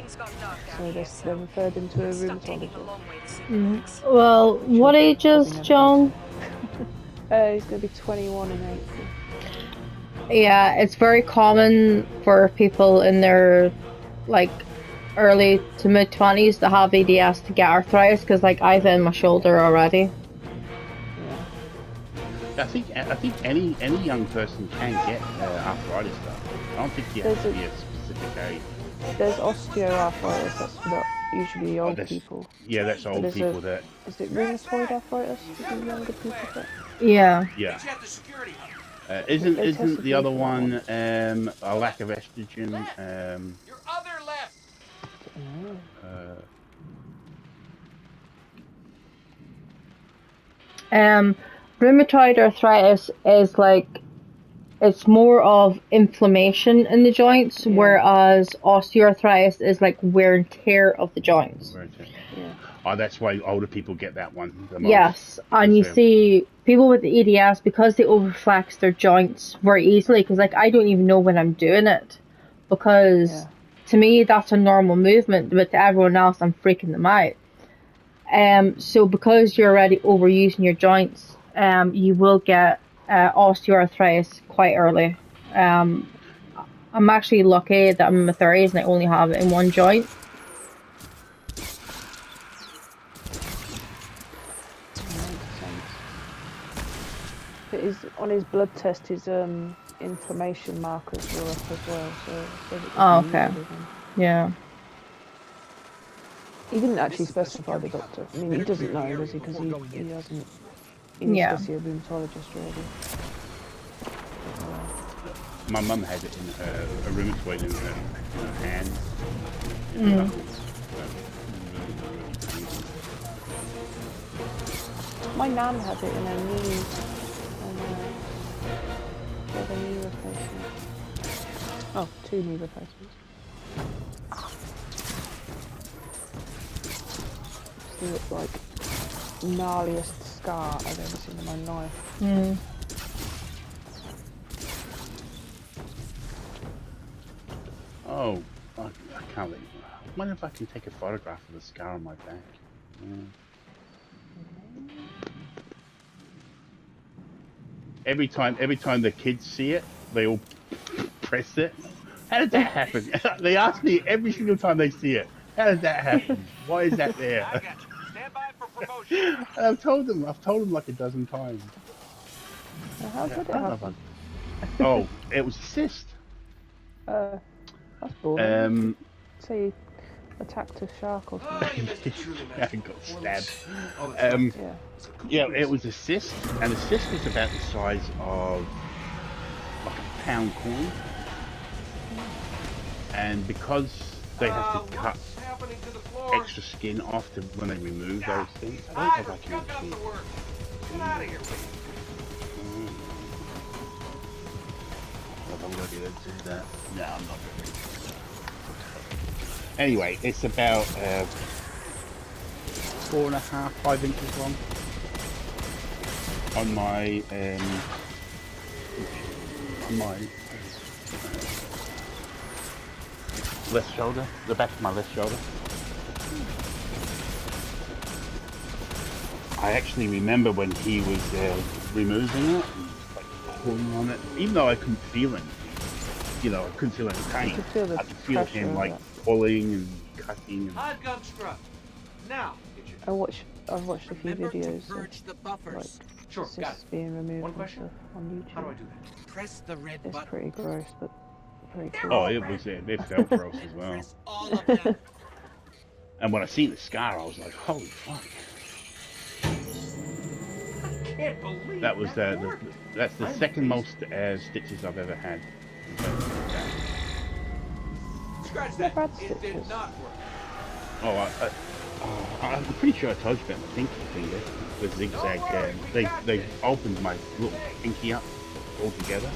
So they referred him to a rheumatologist. Well, what age is John? He's going to be 21 in April. Yeah, it's very common for people in their like early to mid 20s to have EDS to get arthritis because like I've in my shoulder already. Yeah. I think any young person can get arthritis though. I don't think you have to be a specific age. There's osteoarthritis, that's for the, usually old That's people. yeah, that's But old people that is it rheumatoid arthritis that the younger people get? Yeah. yeah. They Isn't tested the me other for that one once. a lack of estrogen? Your other left. Uh, Um, Rheumatoid arthritis is like it's more of inflammation in the joints, Yeah. whereas osteoarthritis is like wear and tear of the joints. where is it? Yeah. Oh, that's why older people get that one the most Yes, and because you they're see people with EDS because they overflex their joints very easily. Because like I don't even know when I'm doing it, because Yeah. to me that's a normal movement, but to everyone else I'm freaking them out. So because you're already overusing your joints, you will get osteoarthritis quite early. Um, I'm actually lucky that I'm in my 30s and I only have it in one joint. Makes sense. But on his blood test, his inflammation markers were up as well, so it says it Oh, was okay. muted again. Yeah. He didn't actually specify, the doctor. I mean, he doesn't know, does he? Because he hasn't. He needs to Yeah. go see a rheumatologist already. my mum had it in her a rheumatoid in her hand. In her knuckles. My nan had it in her knee, and she had a knee replacement. Oh, 2 knee replacements. It's like gnarliest scar I've ever seen in my life. Mm. Oh, I can't wait. I wonder if I can take a photograph of the scar on my back. Every time the kids see it, they all press it. How did that happen? They ask me every single time they see it. How did that happen? Why is that there? I got you. Stand by for promotion. And I've told them like a dozen times. Now, how did it I don't know if happen? oh, it was a cyst. That's boring. Um, Say he attacked a shark or Oh, something. you missed a truly I magic got performance. stabbed. Oh, that's right. Yeah. Yeah, it was a cyst, and the cyst was about the size of like a pound coin. And because they have to cut What's happening to the floor? extra skin off to when they remove those things, I don't know if I can Got actually. the work. Get out of here, please. If I'm gonna be able to do that. No, I'm not gonna do that. Anyway, it's about 4.5, 5 inches long on my left shoulder, the back of my left shoulder. I actually remember when he was removing it, and, like pulling on it, even though I couldn't feel anything. You know, I couldn't feel any pain. could feel the I could feel pressure him of like it. pulling and cutting. And... Hot gun struck. Now, get your... I've watched a few videos of Purge the buffers. Sure, got cysts it. being removed One and question? stuff on YouTube. How do I do that? Press the red It's button. pretty gross, but very cool. Oh, it was it felt gross as well. Press all of them. And when I seen the scar, I was like, holy fuck! Can't believe That was that worked. that's the second most stitches I've ever had. Scratch Not that. bad It did stitches. not work. Oh, I'm pretty sure I told you about my pinky finger, the zigzag. They opened my little pinky up altogether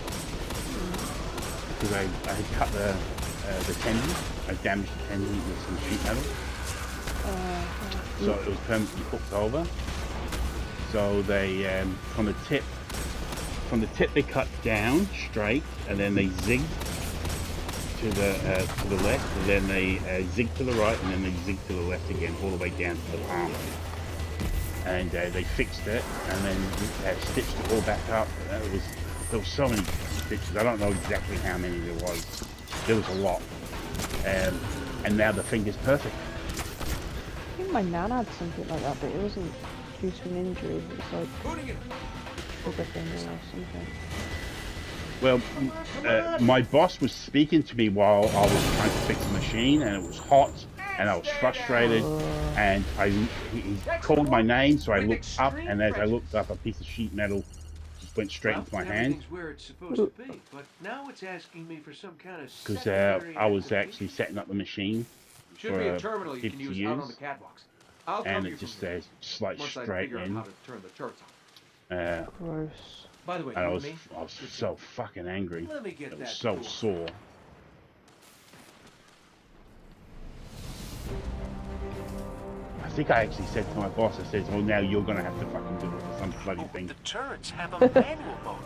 because I had cut the tendon. I damaged the tendon with some sheet metal, so it was permanently hooked over. So they from the tip they cut down straight, and then they zigged to the left, and then they zig to the right, and then they zig to the left again, all the way down to the palm. And they fixed it, and then stitched it all back up. There was so many stitches. I don't know exactly how many there was. There was a lot. And now the finger's perfect. I think my nan had something like that, but it wasn't due to an injury. It was like sugar thing or something. Well, my boss was speaking to me while I was trying to fix the machine, and it was hot, and I was frustrated, and he called my name, so I looked up, and as I looked up, a piece of sheet metal just went straight into my hand. Everything's where it's supposed to be, but now it's asking me for some kind of Because secondary I was activation. actually setting up the machine Should be a terminal you people can to use out on use, the catwalks. I'll and come it you just from there slight once I straight figure out in. how to turn the turrets on. Gross. By the way, And I you was and me, so fucking angry. let me get It that was so door. sore. I think I actually said to my boss, I said, well, now you're going to have to fucking do it for some bloody thing. The turrets have a manual mode.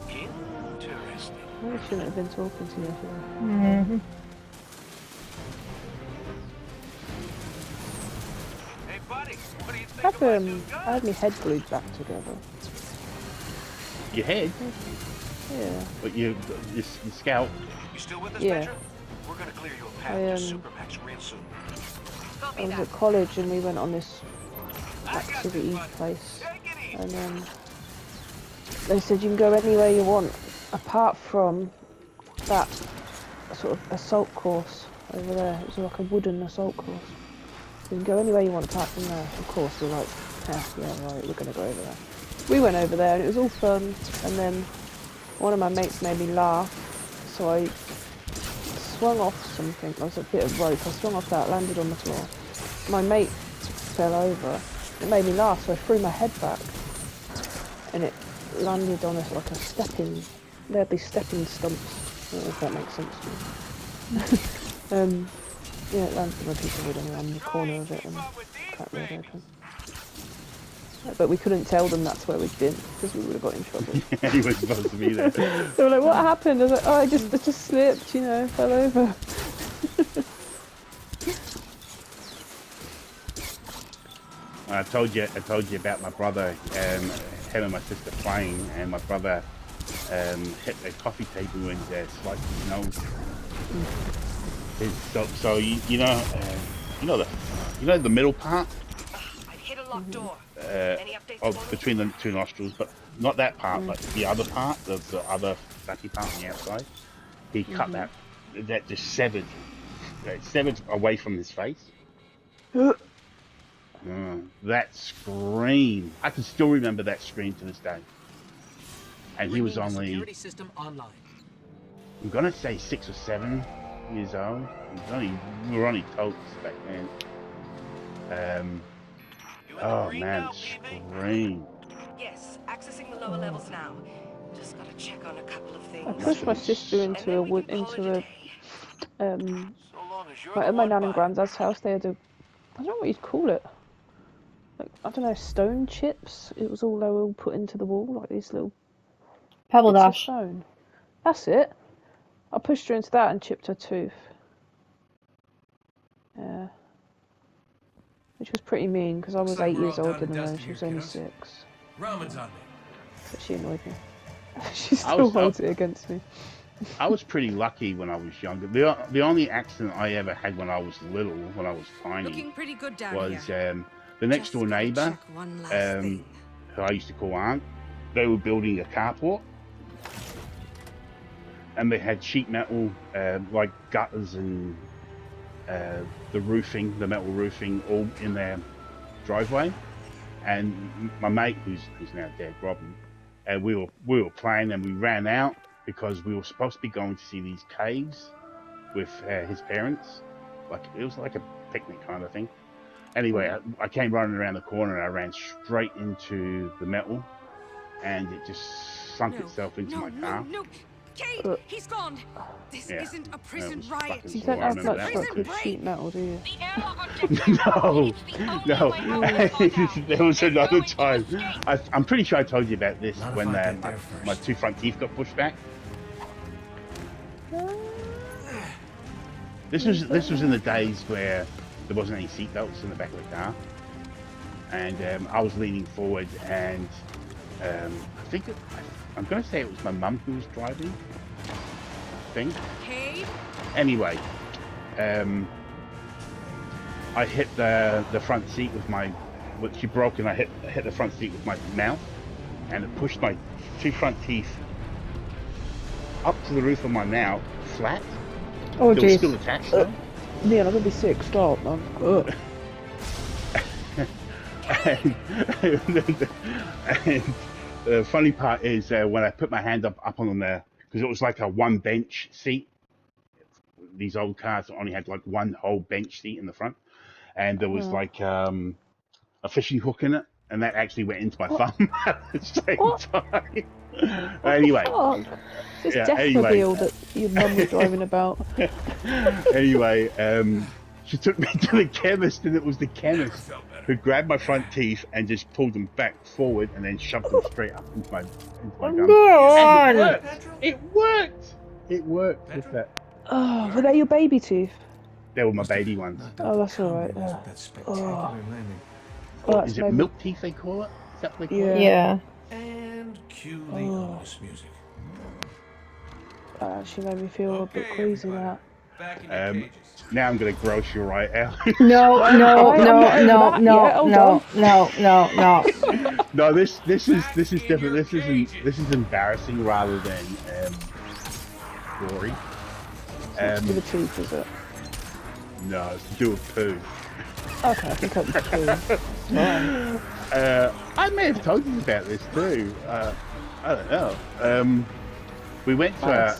Interesting. I shouldn't have been talking to you for that. Mm-hmm. Hey, buddy, what do you think I of my new I had my head glued back together. Your head, Yeah. but your scalp. You still with us, Yeah. Major? We're gonna clear you a path I, to Supermax real soon. I was at college and we went on this I got activity this, buddy. place, Take it easy. and they said you can go anywhere you want apart from that sort of assault course over there. It was like a wooden assault course. You can go anywhere you want apart from there. Of course, we're like, yeah, right, we're gonna go over there. We went over there and it was all fun, and then one of my mates made me laugh, so I swung off something. There was a bit of rope. I swung off that, landed on the floor. My mate fell over. It made me laugh, so I threw my head back, and it landed on like a stepping. There'd be stepping stumps. I don't know if that makes sense to you. Yeah, it landed on a piece of wood anyway, on the corner of it, and cracked the head open. But we couldn't tell them that's where we'd been, because we would have got in trouble. He was supposed to be there. They were like, what happened? I was like, oh, I just slipped, you know, fell over. I told you about my brother, him and my sister playing, and my brother hit the coffee table and sliced his nose. So you know the middle part I've hit a locked door. Any updates of for me? between the two nostrils, but not that part, but the other part, the other fatty part on the outside. He cut that just severed away from his face. That scream! I can still remember that scream to this day. And he was Bringing the only, security system online. I'm gonna say 6 or 7 years old. We were only totes back then. You in the Oh green man, now, baby? scream! Yes, accessing the lower levels now. Just gotta check on a couple of I things. pushed my sister And into then a we wood, can call into it a, day. So long as you're like the at my one nan and buying. granddad's house, they had I don't know what you'd call it. Like, I don't know, stone chips. It was all put into the wall, like these little Pebble bits of Dash. stone. That's it. I pushed her into that and chipped her tooth. Yeah. Which was pretty mean, because I was Looks like 8 we're years all older done and than her and dusted she was here, only kiddos. 6. Ramen's on me. But she annoyed me. She I still was- holds it against me. I was pretty lucky when I was younger. The only accident I ever had when I was little, when I was tiny, Looking pretty good down was here. the next door Just gotta neighbour, check one last um, who I used to call Aunt. They were building a carport, and they had sheet metal, like gutters and the roofing, the metal roofing, all in their driveway. And my mate, who's now dead, Robin, we were playing, and we ran out because we were supposed to be going to see these caves with his parents. Like it was like a picnic kind of thing. Anyway, I came running around the corner and I ran straight into the metal, and it just sunk itself into my car. No. Kate, he's gone. This Yeah. isn't a That prison was riot. fucking You sore. don't I have remember much that. luck with sheet metal, do you? The airlock objective. No, It's the only no. way out of the hotel. There was There's another no way to time. escape. I'm pretty sure I told you about this Not when if I get there my first. 2 front teeth got pushed back. This was in the days where there wasn't any seatbelts in the back of the car, and I was leaning forward, and I think I'm going to say it was my mum who was driving. I think. Cade? Anyway, I hit the front seat with my. She broke, and I hit the front seat with my mouth, and it pushed my 2 front teeth up to the roof of my mouth, flat. Oh, They were jeez. still attached though. Neil, I'm gonna be sick. Stop, man. Ugh. And the funny part is when I put my hand up on there, because it was like a 1 bench seat. These old cars only had like 1 whole bench seat in the front, and there was like a fishing hook in it, and that actually went into my thumb at the same What? time. What Anyway, the fuck? This yeah, death anyway. mobile that your mum was driving about. Anyway, she took me to the chemist, and it was the chemist who grabbed my front teeth and just pulled them back forward and then shoved them straight up into my gum. No! And it worked. Petrol? It worked. It worked with Petrol? that. Oh, were they your baby teeth? They were my baby ones. Oh, that's alright. Yeah. That spectacular landing. Oh, that's Is it maybe. milk teeth they call it? Is that what they call Yeah. it? Yeah. And cue the Oh. ominous music. That actually made me feel a bit Okay, queasy. everybody. That. Back in your Um, cages. Now I'm going to gross you right out. No, no, I'm no, not no, over no, that no, yet, hold no. No, this is different. This is embarrassing rather than gory. It's to the teeth, is it? No, it's to do with poo. Okay, I can cut the two. Fine. I may have told you about this too. I don't know. We went to our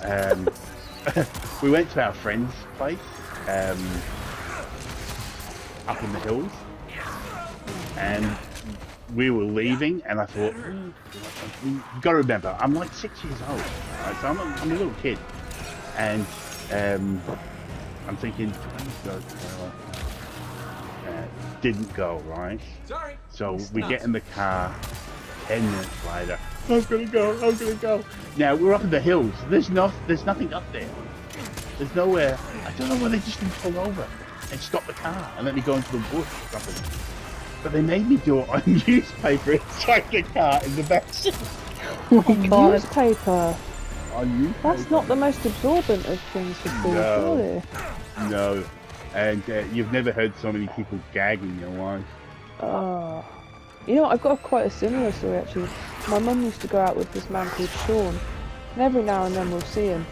we went to our friend's place up in the hills, and we were leaving, and I thought, you got to remember, I'm like 6 years old, right? So I'm a little kid, and I'm thinking, go didn't go, right? Sorry. So It's we not. get in the car. 10 minutes later, I'm gonna go. Now we're up in the hills. There's nothing up there. There's nowhere. I don't know why they just didn't pull over and stop the car and let me go into the bush or something. But they made me do it on newspaper inside the car in the back seat. Oh my god. Newspaper. On newspaper. That's not the most absorbent of things for food, No. surely. No. And you've never heard so many people gag in your life. Oh. You know what, I've got quite a similar story actually. My mum used to go out with this man called Sean, and every now and then we'll see him.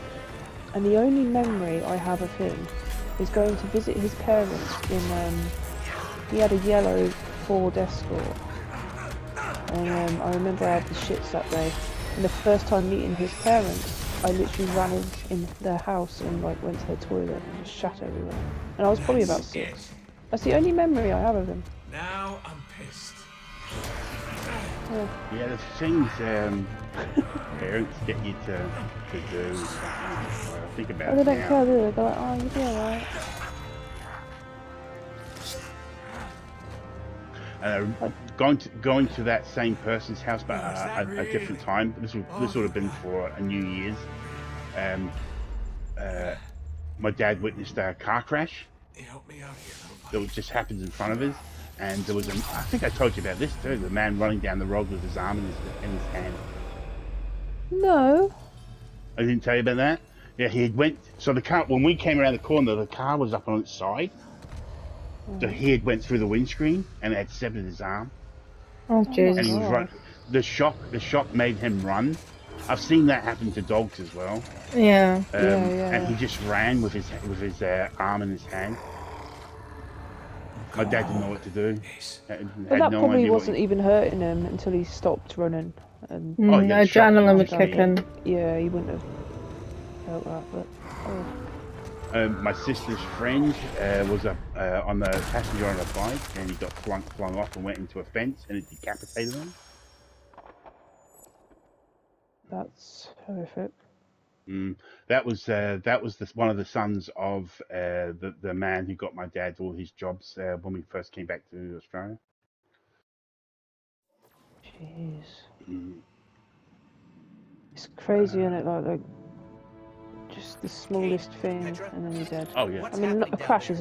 And the only memory I have of him is going to visit his parents in, he had a yellow Ford Escort. And I remember I had the shits that day. And the first time meeting his parents, I literally ran in their house and like went to their toilet and just shat everywhere. And I was probably about 6. That's the only memory I have of him. Now I'm pissed. Yeah, there's things parents get you to do. Think about Oh, they it don't now. care, do they? They're like, oh, you'll be alright. Going to that same person's house, but a different time. This would have been for a New Year's. My dad witnessed a car crash Help me out here, little that just happened in front of us, and there was I think I told you about this too. The man running down the road with his arm in his hand. No. I didn't tell you about that. Yeah, he had went. So the car, when we came around the corner, the car was up on its side. So he had went through the windscreen and had severed his arm. Oh And Jesus. he was God. run. The shock made him run. I've seen that happen to dogs as well. Yeah. And he just ran with his arm in his hand. My dad didn't know what to do. Had But that no probably idea what wasn't even hurting him until he stopped running. And Oh, yeah, the shock Adrenaline was would kick in. yeah, he wouldn't have felt that. But oh. My sister's friend was on the passenger on a bike, and he got flung off and went into a fence, and it decapitated him. That's horrific. That was one of the sons of the man who got my dad all his jobs when we first came back to Australia. Jeez. Mm. It's crazy, isn't it? Like just the smallest thing, and then you're dead. Oh yeah. I mean, a crash is